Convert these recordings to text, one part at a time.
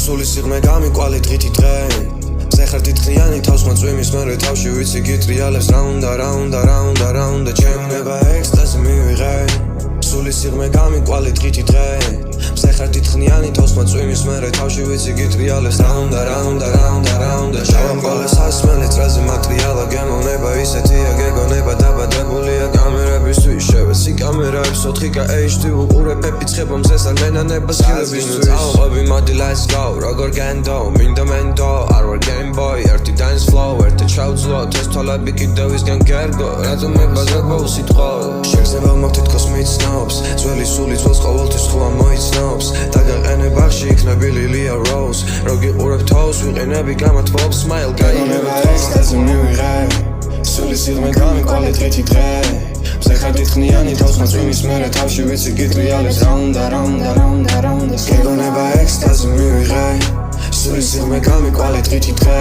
სული სიღრმე გამიკვალი დღითი დღე ზეხარ თითქნიანი თავს მოწვიმის მერე თავში ვიცი გიტრიალებს რა უნდა ჩემნება ექსტაზი მივიღე სული სიღრმე გამიკვალი დღითი დღე ზეხარ თითქნიანი თავს მოწვიმის მერე თავში ვიცი გიტრიალებს რა უნდა შავყოლეს ასმელი წრეზე მატრიალა გემოვნება ისეთია გეგონება დაბადებულია კამერებისთვის შევეცი კამერებს 4K HD უყურებ ეფიცხება მზესა მენანებას ხილებისთვის წავყვები მოდი let's go როგორ გენდო მინდა მენდო არ ვარ game boy ერთი dance flow ერთი ჩავძლო ეს თვალები კიდევისგან გერგო რატომებაზე გოუსიტყო შეგზება მოგთითქოს მიცნობს ძველი სული ძველს ყოველთვის ხუა მოიცნობს დაგაყენე ბაღში იქნები ლილია rose რო გიყურებ თავს ვიყენები გამათბობ smile გაიგება ექსტაზი მივიღე სული სიღრმე გამიკვალი დღითი დღე ზეხარ თითქნიანი თავს მოწვიმის მერე თავში ვიცი გიტრიალებს რა უნდა გეგონება ექსტაზი მივიღე სული სიღრმე გამიკვალი დღითი დღე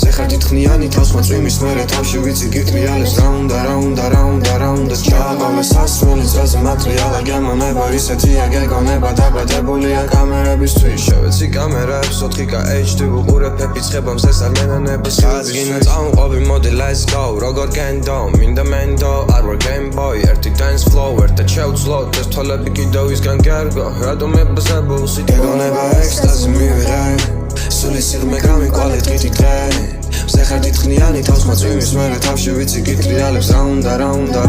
ზეხარ თითქნიანი თავს მოწვიმის მერე თავში ვიცი გიტრიალებს რა უნდა ჩააბამეს ასმელი წრეზე მატრიალა გემოვნება ისეთია გეგონება დაბადებულია კამერებისთვის შევეცი კამერებს 4K HD უყურებ ეფიცხება მზესა მენანებას ხაზგინა წავყვები მოდი let's go როგორ გენდო მინდა მენდო არ ვარ game boy ერთი dance flow ერთად შევძლო ეს თვალები კიდევისგან გერგო რატომებაზე bullshit გეგონება ექსტაზი მივიღე სული სიღრმე გამიკვალი დღითი დღე ზეხარ თითქნიანი თავს მოწვიმის მერე თავში ვიცი გიტრიალებს რა უნდა